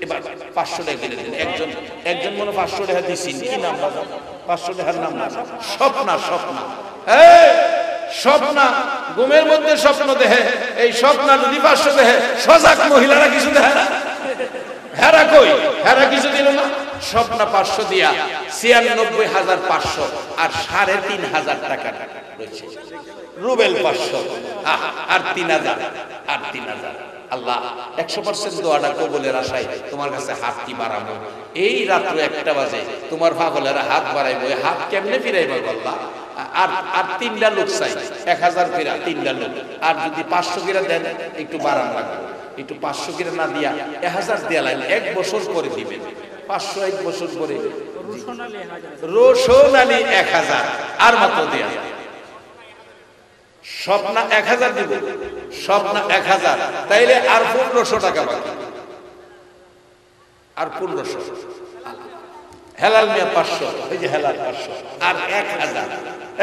Speaker 1: এবার 500 টাকা করে দেন। একজন মনে 500 টাকা দিছেন, কি নাম বাবা? 500 টাকার নাম না, স্বপ্না। স্বপ্না ঘুমের মধ্যে স্বপ্ন দেখে, এই স্বপ্না যদি 500 দেখে, সজাগ মহিলারা কিছু দেখে না। হেরা কই? হেরা কিছু দিল না? স্বপ্না 500 দিয়া 96,500 আর 3,500 টাকা রয়েছে। রুবেল 500 আর 3,000 আর 3,000। আল্লাহ 100% দোয়াটা কবুলের আশায় তোমার কাছে হাত কি বাড়াবো। এই রাত্র 1টা বাজে তোমার পাগলেরা হাত বাড়াইবো, এই হাত কেমনে ফিরাইবো আল্লাহ? আর 3টা লোক চাই, 1000 ফিরা 3টা লোক। আর যদি 500 কিরা দেন একটু বাড়ান লাগবে, একটু 500 কিরা না দিয়া 1000 দেয়া লাগলে 1 বছর করে দিবেন। 500 1 বছর করে রোশন আলী 1000 আর মাত্র দেয়া। স্বপ্না 1000 দিব, স্বপ্না 1000, তাইলে আর 1500 টাকা বাকি, আর 1500। হেলাল মিয়া 500, এই যে হেলাল 500 আর 1000।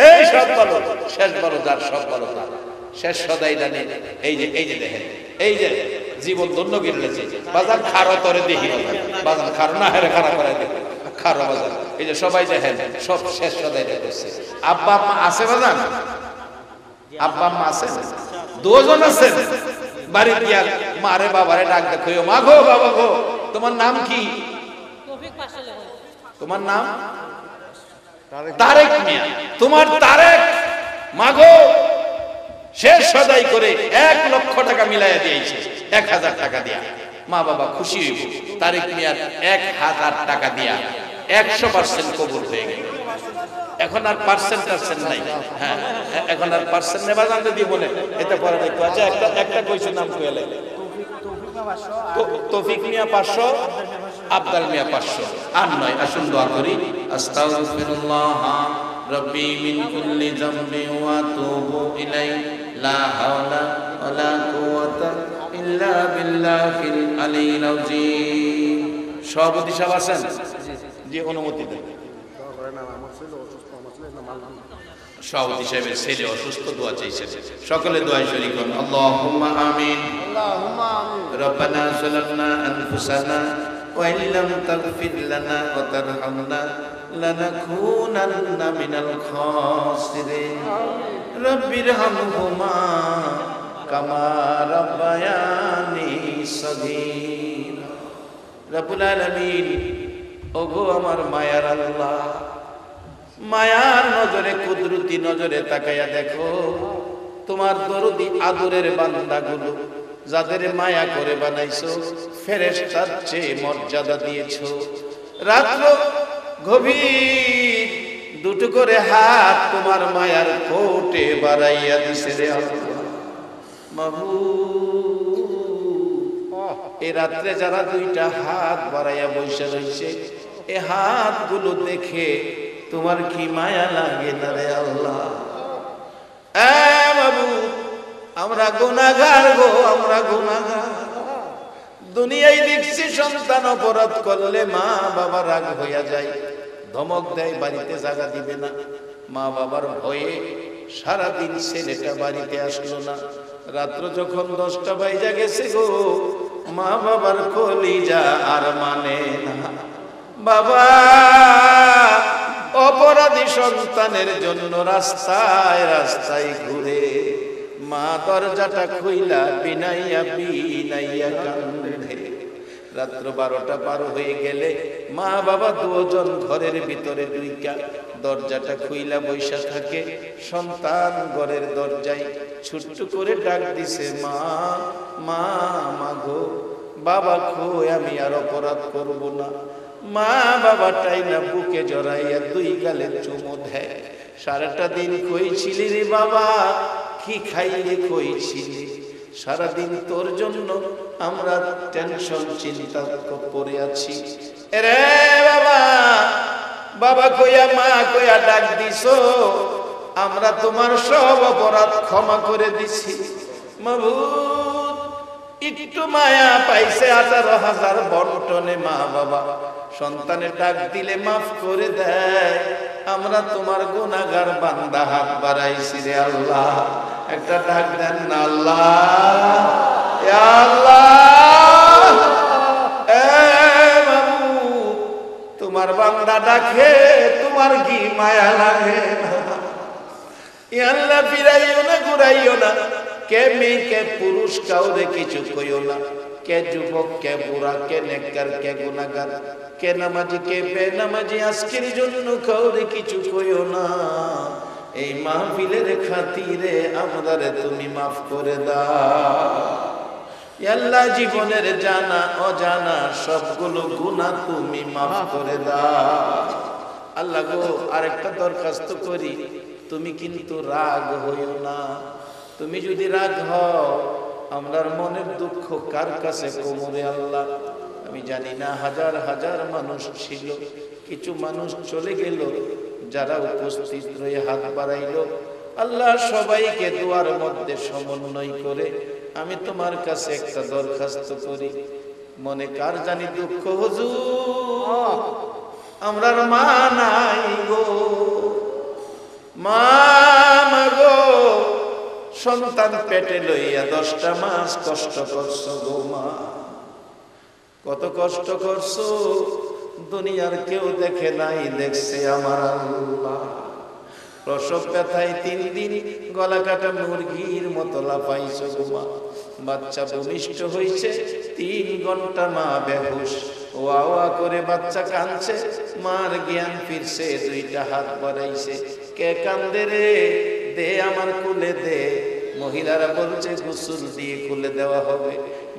Speaker 1: এই সব বলো, শেষ বলো যার, সব বলো তার শেষ সদাই জানে। এই যে দেখেন, এই যে জীবন ধন্য গিরেছে বাজার খারো তরে দেখি বাজার খারো না হেরে খারাপ করে দেখে খারো বাজার। এই যে সবাই দেখেন সব শেষ সদাই দেখছে। আব্বা আম্মা আছে বাজার? আব্বা আম্মা আছেন? 2 জন আছেন। বাড়ি গিয়া মারে বাবারে ডাক দেখো, মা গো বাবা গো তোমার নাম কি? তোমার নাম তারেক মিয়া। তোমার তারেক মাগো শেষ সদাই করে 1 লক্ষ টাকা মিলাইয়া দিয়েছে 1000 টাকা দিয়া। মা বাবা খুশি হইব। তারেক মিয়ার 1000 টাকা দিয়া 100% কবুল হয়ে গেল। এখন আর পার্সেন্ট নাই। হ্যাঁ, এখন আর পার্সেন্ট নেবা জানতে দিব না, এটা পরে দেখো। আচ্ছা একটা কইছে নাম কইলে তৌফিক মিয়া 500, আব্দুল মিয়া 500 আর নয়। আসুন দোয়া করি। আস্তাগফিরুল্লাহ রাব্বি মিন কুল্লি যামবি ওয়া আতুবু ইলাই, লা হাওলা ওয়ালা কুওয়াতা ইল্লা বিল্লাহিল আলিয়্যিল আযীম। সভাপতি সাহেব আছেন? জি, অনুমতি দেন। সভাপতি সাহেবের ছেলে অসুস্থ, দোয়া চাইছে। সকলে দোয়ায় শরীক হন। আল্লাহুম্মা আমিন। রব্বানা যালামনা আনফুসানা ওয়া ইল্লাম তাগফির লানা ওয়া তারহামনা লানাকুনান্না মিনাল খাসিরিন। রব্বিরহামহুমা কামা রাব্বায়ানি সাগীরা। রব্বুল আলামিন, ওগো আমার মায়ার আল্লাহ, মায়ার নজরে কুদরতি নজরে তাকাইয়া দেখো তোমার দরদি আদরের বান্দাগুলো যাদের মায়া করে বানাইছো, ফেরেশতার চেয়ে মর্যাদা দিয়েছো। রাত্র গভীর 2টো করে হাত তোমার মায়ার কোটে বাড়াইয়া দিছে রে আল্লাহ। মাবুদ, এই রাত্রে যারা 2টা হাত বাড়াইয়া বসে রয়েছে, এই হাতগুলো দেখে তোমার কি মায়া লাগে না রে আল্লাহ? মাবুদ, আমরা গুনাহগার গো, আমরা গুনাহগার। দুনিয়ায় দেখছি সন্তান অপরাধ করলে মা বাবা রাগ হইয়া যায়, ধমক দেয়, বাড়িতে জায়গা দিবে না। মা বাবার ভয়ে সারাদিন ছেলেটা বাড়িতে আসলো না। রাত্র যখন 10টা বাজে গেছে গো, মা বাবার কলিজা আর মানে না। বাবা অপরাধী সন্তানের জন্য রাস্তায় রাস্তায় ঘুরে, মা দরজাটা খুইলা বিনাইয়া বিনাইয়া কান্দে। রাত্র 12টা পার হয়ে গেলে মা বাবা 2 জন ঘরের ভিতরে ঢুইকা দরজাটা খুইলা বইসা থাকে। সন্তান ঘরের দরজায় ছোট্ট করে ডাক দিছে, মা মা মাগো, বাবা কই, আমি আর অপরাধ করব না। মা বাবাটাই না বুকে জড়াইয়া 2 গালে চুমো দেয়। সারাটা দিন কইছিলি রে বাবা, কি খাইলে কইছিলি? সারাদিন তোর জন্য আমরা টেনশন চিন্তা করে আছি রে বাবা। বাবা কইয়া মা কইয়া ডাক দিছো, আমরা তোমার সব অপরাধ ক্ষমা করে দিছি। মাবুদ, একটু মায়া পাইছে 18,000 বন্টনে মা বাবা সন্তানের ডাক দিলে মাফ করে দেয়। আমরা তোমার গুনাহগার বান্দা হাত বাড়াইছি রে আল্লাহ, একটা ডাক দেন না আল্লাহ। ইয়া আল্লাহ, মাবুদ, তোমার বান্দা ডাকে, তোমার কি মায়া লাগে না? ইয়া আল্লাহ, ফিরাইও না, ঘুরাইও না, কে মেয়ে কে পুরুষ কাউরে কিছু কইও না, কে যুবক, কে বুড়া, কে নেককার, কে গুনাহগার, কে নামাজি, কে বেনামাজি, আজকের জন্য কাউরে কিছু কইও না। এই মাহফিলের খাতিরে আমাদের তুমি মাফ করে দাও। আল্লাহ, জীবনের জানা অজানা সবগুলো গুনাহ তুমি মাফ করে দাও। আল্লাহ গো, আরেকটা দরখাস্ত করি, তুমি কিন্তু রাগ হইও না। তুমি যদি রাগ হও, আমরার মনের দুঃখ কার কাছে কমবে আল্লাহ? আমি জানি না, হাজার হাজার মানুষ ছিল, কিছু মানুষ চলে গেল, যারা উপস্থিত রয়ে হাত বাড়াইলো, আল্লাহ সবাইকে দুয়ার মধ্যে সমন্বয় করে আমি তোমার কাছে একটা দরখাস্ত করি। মনে কার জানি দুঃখ, হুজুর আমরার মা নাই গো, মা গো, সন্তান পেটে লইয়া 10টা মাস কষ্ট করছো গো মা, কত কষ্ট করছো, দুনিয়ার কেউ দেখে নাই, দেখছে আমার আল্লাহ। প্রসব ব্যথায় 3 দিন গলা কাটা মুরগির মতো লাফাইছো গো মা, বাচ্চা ভূমিষ্ঠ হয়েছে, 3 ঘন্টা মা বেহুশ, ওয়া ওয়া করে বাচ্চা কাঁদছে, মার জ্ঞান ফিরছে, 2টা হাত বাড়াইছে, কে কান্দে রে, দে আমার কুলে দে। মহিলারা বলছে গোসল দিয়ে কুলে দেওয়া হবে,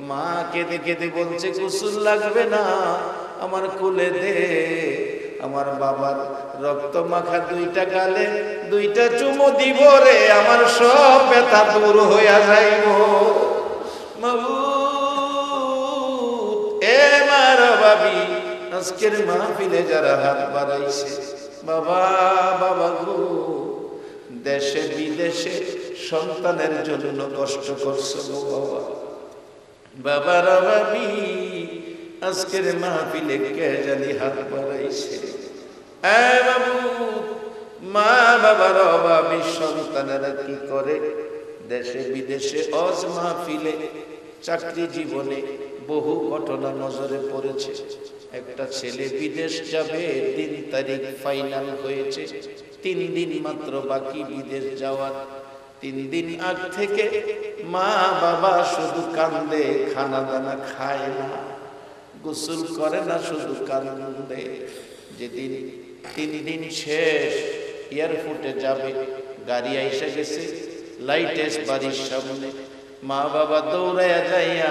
Speaker 1: মা কেঁদে কেঁদে বলছে গোসল লাগবে না, আমার কুলে দে। আমার বাবার রক্ত মাখা 2টা গালে 2টা চুমো দিব রে, আমার সব ব্যথা দূর হইয়া যাইব। মাবুদ, এ মার বাবি, আজকের মাহফিলে যারা হাত বাড়াইছে, বাবা বাবা গো, দেশে বিদেশে সন্তানের জন্য কষ্ট করছো গো বাবা, বাবারা বাবি, আজকের মাহফিলে কে জানি হাত বাড়াইছে। বাবু, মা বাবার অভাবী সন্তানেরা কি করে, দেশে বিদেশে অজ মাহফিলে, চাকরি জীবনে বহু ঘটনা নজরে পড়েছে। একটা ছেলে বিদেশ যাবে, 3 তারিখ ফাইনাল হয়েছে, 3 দিন মাত্র বাকি বিদেশ যাওয়ার। 3 দিন আগ থেকে মা বাবা শুধু কান্দে, খানা দানা খায় না, গোসল করে না, শুধু কান্দে। যেদিন 3 দিন শেষ, এয়ারপোর্টে যাবে, গাড়ি আইসা গেছে লাইটেস বাড়ির সামনে, মা বাবা দৌড়াইয়া যাইয়া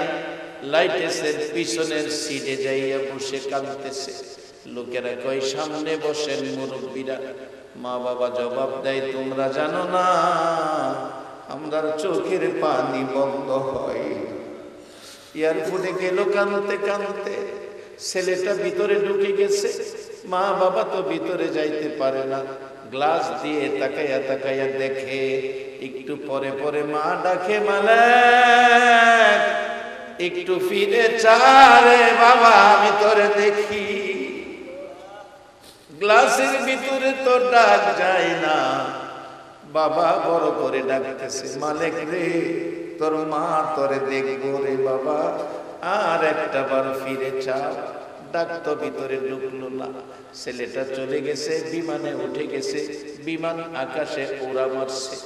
Speaker 1: লাইটেসের পিছনের সিটে যাইয়া বসে কাঁদতেছে। লোকেরা কয় সামনে বসেন মুরব্বীরা, মা বাবা জবাব দেয়, তোমরা জানো না আমরার চোখের পানি বন্ধ হয়। এয়ারপোর্টে গেল কাঁদতে কাঁদতে, ছেলেটা ভিতরে ঢুকে গেছে, মা বাবা তো ভিতরে যাইতে পারে না, গ্লাস দিয়ে তাকাইয়া তাকাইয়া দেখে। একটু পরে পরে মা ডাকে, মালিক একটু ফিরে চারে বাবা, আমি তোরে দেখি। গ্লাসের ভিতরে তো ডাক যায় না, বাবা বড় করে ডাকতেছে, মালিক রে, তোর মা তোরে দেখবো রে বাবা, আর একটা বার ফিরে চা। ডাক তো ভিতরে ঢুকলো না, ছেলেটা চলে গেছে, বিমানে উঠে গেছে, বিমান আকাশে উড়া মারছে।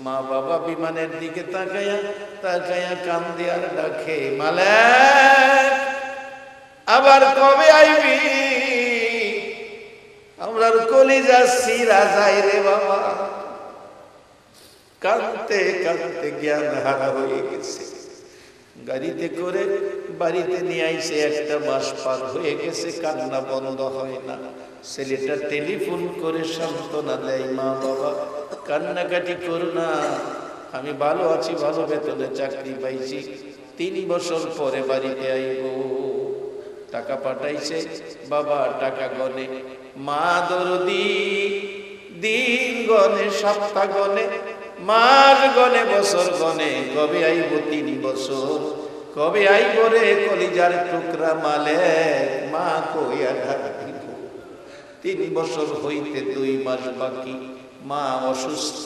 Speaker 1: মা বাবা বিমানের দিকে তাকায়া তাকায়া কান্দে আর ডাকে, মালিক আবার কবে আইবি, আমরার কলিজা সিরা যায় রে বাবা। কাঁদতে কাঁদতে জ্ঞান হারা হয়ে গেছে। গাড়িতে করে বাড়িতে নিয়ে আইছে, 1টা মাস পার হয়ে গেছে, কান্না বন্ধ হয় না। ছেলেটা টেলিফোন করে সান্ত্বনা দেয়, মা বাবা কান্নাকাটি করো না, আমি ভালো আছি, ভালো বেতনে চাকরি পাইছি, 3 বছর পরে বাড়িতে আইব। টাকা পাঠাইছে, বাবা টাকা গনে, মা দরদি, দিন গনে, সপ্তাহ গনে, মাস গনে, বছর গনে, কবে আইব 3 বছর, কবে আইব রে কলিজার টুকরা মালিক, মা কইয়া ডাকিব। 3 বছর হইতে 2 মাস বাকি, মা অসুস্থ,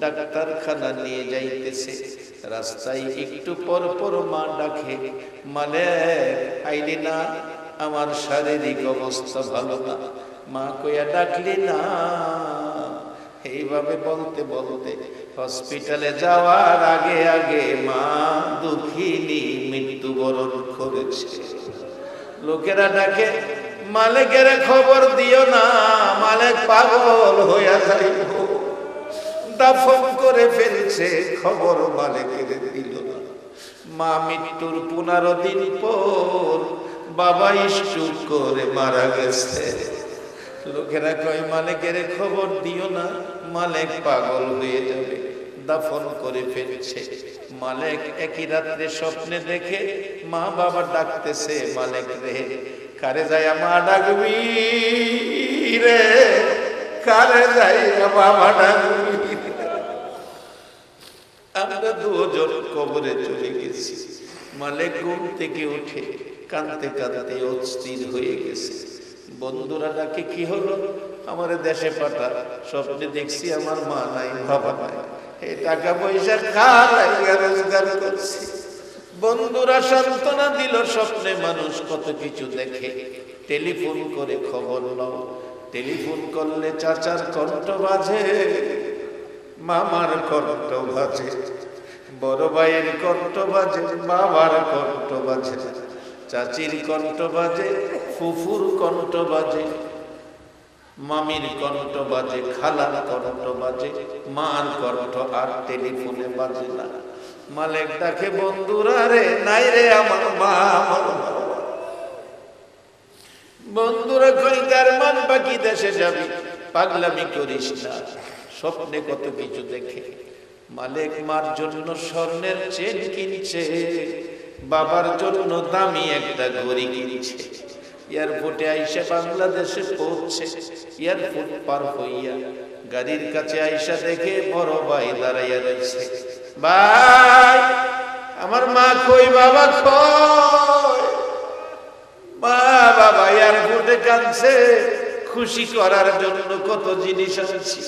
Speaker 1: ডাক্তারখানা নিয়ে যাইতেছে। রাস্তায় একটু পর পর মা ডাকে, মালিক আইলি না, আমার শারীরিক অবস্থা ভালো না। মা কইয়া ডাকলি না। এইভাবে বলতে বলতে হসপিটালে যাওয়ার আগে আগে মা দুঃখিনী মৃত্যু মৃত্যুবরণ করেছে। লোকেরা ডাকে, মালিকের খবর দিও না, মালিক পাগল হইয়া যাইব। দাফন করে ফেলছে, খবর মালিকের দিল না। মা মৃত্যুর 15 দিন পর বাবা স্ট্রোক করে মারা গেছে। লোকেরা কয়, মালিকের খবর দিও না, মালিক পাগল হয়ে যাবে। দাফন করে ফেলছে। মালিক একই রাত্রে স্বপ্নে দেখে মা বাবা ডাকতেছে, মালিক রে, কারে যায় মা ডাকবি রে, কারে যায় বাবা ডাকবি। আমরা দুজন কবরে চলে গেছি। মালিক ঘুম থেকে উঠে কাঁদতে কাঁদতে অস্থির হয়ে গেছে। বন্ধুরা ডাকে, কি হলো? আমার দেশে পাঠা, স্বপ্নে দেখছি আমার মা নাই, বাবা নাই, এই টাকা পয়সা খাইয়া রোজগার করছি। বন্ধুরা সান্ত্বনা দিল, স্বপ্নে মানুষ কত কিছু দেখে, টেলিফোন করে খবর নাও। টেলিফোন করলে চাচার কণ্ঠ বাজে, মামার কণ্ঠ বাজে, বড় ভাইয়ের কণ্ঠ বাজে, বাবার কণ্ঠ বাজে, চাচির কণ্ঠ বাজে, ফুফুর কণ্ঠ বাজে, মামির কণ্ঠ বাজে, খালার কণ্ঠ বাজে, মার কণ্ঠ আর টেলিফোনে বাজে না। মালিক ডাকে, বন্ধুরা রে, নাই রে আমার মা, আমার বাবা। বন্ধুরা কই, তার মান বাকি দেশে যাবি, পাগলামি করিস না। স্বপ্নে কত কিছু দেখে। মালিক মার জন্য স্বর্ণের চেন কিনছে, বাবার জন্য দামি একটা ঘড়ি কিনছে। এয়ারপোর্টে আইসা বাংলাদেশে পৌঁছে, এয়ারপোর্ট পার হইয়া গাড়ির কাছে আইসা দেখে বড় ভাই দাঁড়াইয়া রয়েছে। ভাই, আমার মা কই, বাবা কই? মা বাবা এয়ারপোর্টে কাঁদছে, খুশি করার জন্য কত জিনিস আনছি।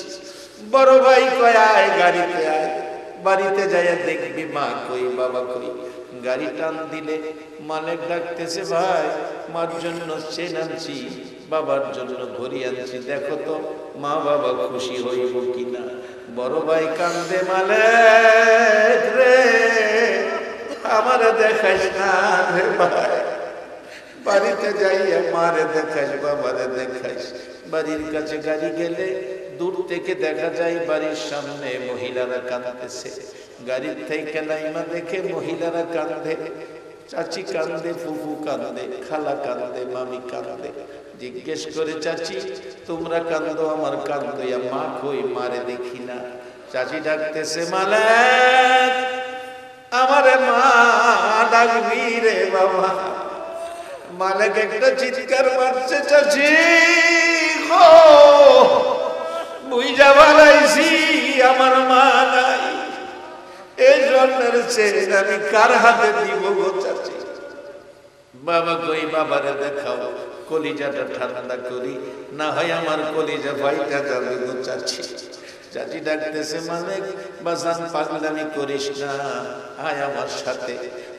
Speaker 1: বড় ভাই কয়, আয় গাড়িতে আয়, বাড়িতে যাইয়া দেখবি মা কই, বাবা কই। গাড়ি টান দিলে মালিক ডাকতেছে, ভাই, মার জন্য চেন আনছি, বাবার জন্য ঘড়ি আনছি, দেখো তো মা বাবা খুশি হইব কিনা। বড় ভাই কান্দে, মালিক রে, আমারে দেখাইস না রে ভাই, বাড়িতে যাইয়া মারে দেখাইস, বাবারে দেখাইস। বাড়ির কাছে গাড়ি গেলে দূর থেকে দেখা যায় বাড়ির সামনে মহিলারা কাঁদতেছে। গাড়ির থেকে নাইমা দেখে মহিলারা কাঁদে, চাচি কাঁদে, ফুফু কাঁদে, খালা কাঁদে, মামি কাঁদে। জিজ্ঞেস করে, চাচি তোমরা কাঁদো, আমার কাঁদো, মা কই, মারে দেখি না। চাচি ডাকতেছে, মালিক, আমারে মা ডাকবি রে বাবা। মালিক একটা চিৎকার মারছে, চাচি গো, বুঝা বানাইছি আমার মা নাই, এই জন্মের চেন আমি কার হাতে দিব গো চাচি? বাবা কই, বাবারে দেখাও, কলিজাটা ঠান্ডা করি, না হয় আমার কলিজা ভাইটা যাবে গো চাচি। চাচি ডাকতেছে, মালিক বাজান পাগলামি করিস না, আয় আমার সাথে।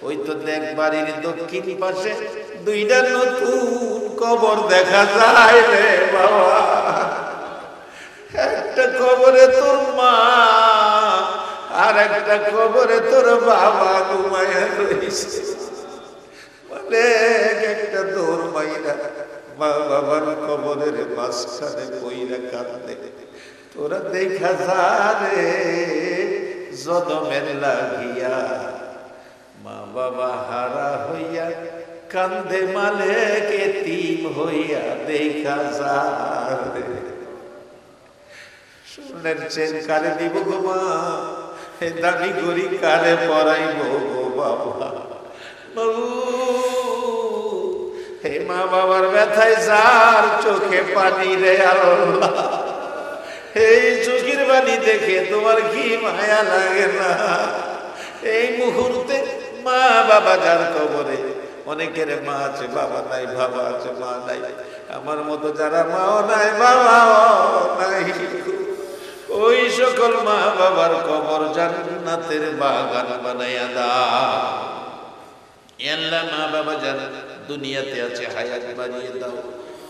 Speaker 1: ওই তো দেখ, বাড়ির দক্ষিণ পাশে 2টা নতুন কবর দেখা যায় রে বাবা। একটা কবরে তোর মা, আর একটা কবরে তোর বাবা ঘুমায়া রয়েছে। মালিক একটা দৌড় মাইরা মা বাবার কবরের মাঝখানে বইরা কাঁদে। তোরা দেখা যা রে, জনমের লাগিয়া মা বাবা হারা হইয়া কান্দে, মালিক এতিম হইয়া দেখা যা রে। স্বর্ণের চেন কারে দিব গো মা, দামি গড়ি কারে পরাইব গো বাবা। বাবু, হে মা বাবার ব্যথায় যার চোখে পানি রে আল্লাহ, এই চোখের পানি দেখে তোমার কি মায়া লাগে না? এই মুহূর্তে মা বাবা যার কবরে, অনেকের মা আছে বাবা নাই, বাবা আছে মা নাই, আমার মতো যারা মাও নাই বাবাও নাই, ওই সকল মা বাবার কবর জান্নাতের বাগান বানাইয়া দাও। আল্লাহ, মা বাবা যারা দুনিয়াতে আছে হায়াত বাড়িয়ে দাও।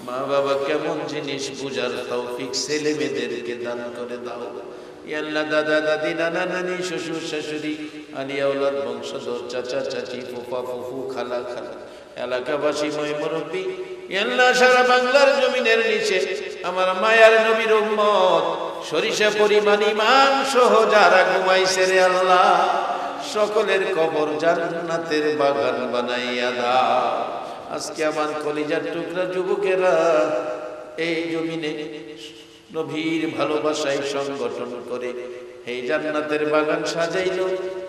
Speaker 1: মা বাবা কেমন জিনিস বুঝার তৌফিক ছেলে মেয়েদেরকে দান করে দাও। ইয়া আল্লাহ দাদা দাদি নানা নানি শ্বশুর শাশুড়ি আলিয়া আওলাদ বংশধর চাচা চাচি ফুফা ফুফু খালা খালা এলাকাবাসী মই মুরব্বী ইয়া আল্লাহ সারা বাংলার জমিনের নিচে আমার মায়ার নবীর উম্মত সরিষা পরিমাণ ঈমান সহ যারা ঘুমাইছে রে আল্লাহ সকলের কবর জান্নাতের বাগান বানাইয়া দাও। আজকে আমার কলিজার টুকরা যুবকেরা এই জমিনে নবীর ভালোবাসায় সংগঠন করে এই জান্নাতের বাগান সাজাইল।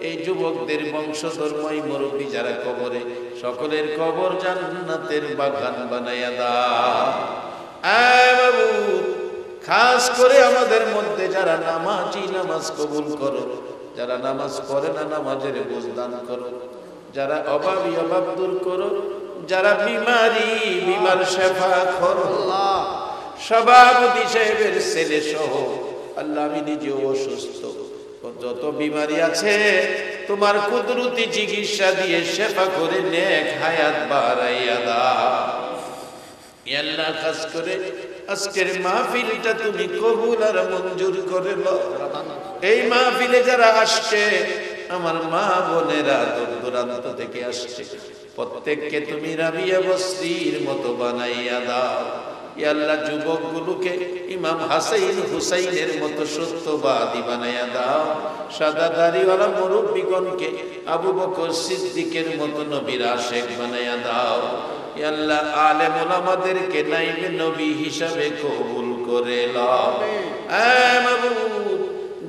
Speaker 1: এই যুবকদের বংশধর্মই মুরব্বী যারা কবরে সকলের কবর জান্নাতের বাগান বানাইয়া দাও। আয় বাবু, খাস করে আমাদের মধ্যে যারা নামাজি নামাজ কবুল করো, যারা নামাজ পড়ে না নামাজের বুঝ দান করো, যারা অভাবী অভাব দূর করো, যারা বিমারি বিমার সেবা করো। সভাপতি সাহেবের ছেলে সহ আল্লাহ আমি নিজেও অসুস্থ, যত বিমারি আছে তোমার কুদরতি চিকিৎসা দিয়ে সেবা করে নেক হায়াত বাড়াইয়া দাও। আল্লাহ খাস করে আজকের মাহফিলটা তুমি কবুল আর মঞ্জুর করে নাও। এই মাহফিলে যারা আসছে আমার মা বোনেরা দূর দূরান্ত থেকে আসছে, প্রত্যেককে তুমি রাবিয়া বস্তির মতো বানাইয়া দাও। ইয়া আল্লাহ যুবকগুলোকে ইমাম হাসাইন হুসাইনের মতো সত্যবাদী বানাইয়া দাও। সাদা দাড়িওয়ালা মুরব্বীগণকে আবু বকর সিদ্দিকের মতো নবীর আশেক বানাইয়া দাও। ইয়া আল্লাহ আলেম ওলামাদেরকে নাইবে নবী হিসাবে কবুল করে নাও।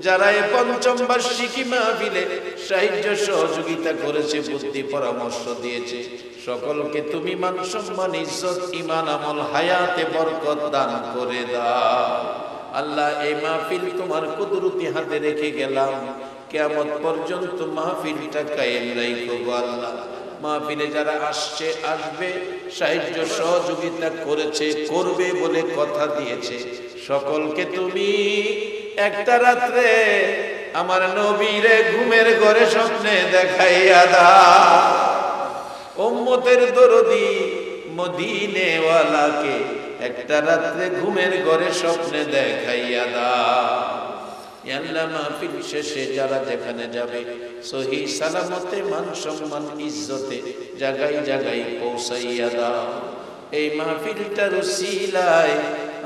Speaker 1: যারা এই পঞ্চম বার্ষিকী মাহফিলে সাহায্য সহযোগিতা করেছে, বুদ্ধি পরামর্শ দিয়েছে, সকলকে তুমি মান সম্মান ইজ্জত ঈমান আমল হায়াতে বরকত দান করে দাও। আল্লাহ এই মাহফিল তোমার কুদরতি হাতে রেখে গেলাম, কিয়ামত পর্যন্ত মাহফিলটা কায়েম রাখো গো আল্লাহ। মাহফিলে যারা আসছে আসবে, সাহায্য সহযোগিতা করেছে করবে বলে কথা দিয়েছে, সকলকে তুমি একটা রাত্রে আমার নবীরে ঘুমের ঘরে স্বপ্নে দেখাইয়া দাও। উম্মতের দরদি মদিনেওয়ালাকে একটা রাত্রে ঘুমের ঘরে স্বপ্নে দেখাইয়া দাও। আল্লাহ মাহফিল শেষে যারা যেখানে যাবে সহি সালামতে মান সম্মান ইজ্জতে জায়গায় জায়গায় পৌঁছাইয়া দাও। এই মাহফিলটার উসিলায়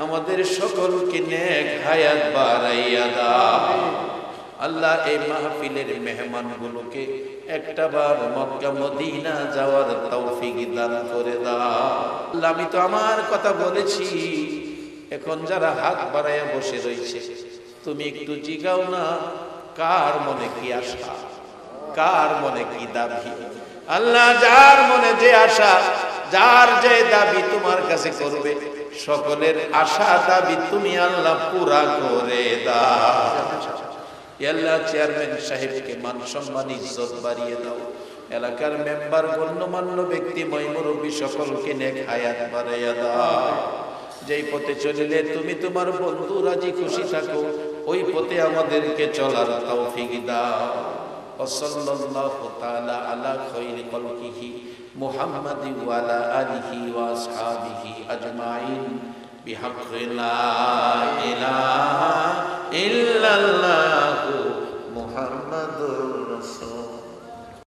Speaker 1: আমাদের সকলকে নেক হায়াত বাড়াইয়া দাও। আল্লাহ এই মাহফিলের মেহমানগুলোকে একটাবার মক্কা মদিনা যাওয়ার তৌফিক দান করে দাও। আল্লাহ আমি তো আমার কথা বলেছি, এখন যারা হাত বাড়াইয়া বসে রয়েছে তুমি একটু জিগাও না, কার মনে কি আশা, কার মনে কি দাবি। আল্লাহ যার মনে যে আশা, যার যে দাবি তোমার কাছে করবে, সকলের আশা দাবি তুমি আল্লাহ পুরা করে দাও। আল্লাহ চেয়ারম্যান সাহেবকে মান সম্মান ইজ্জত বাড়িয়ে দাও। এলাকার মেম্বার গণ্যমান্য ব্যক্তি মই মুরব্বী সকলকে নেক হায়াত বাড়াইয়া দাও। যেই পথে চলিলে তুমি তোমার বন্ধু রাজি খুশি থাকো, ওই পথে আমাদেরকে চলার তৌফিক দাও। সাল্লাল্লাহু তাআলা আলা খায়রি খালকিহি মুহাম্মাদি ওয়া আলা আলিহি ওয়া আসহাবিহি আজমাইন বিহাক্কি লা ইলাহা ইল্লাল্লাহ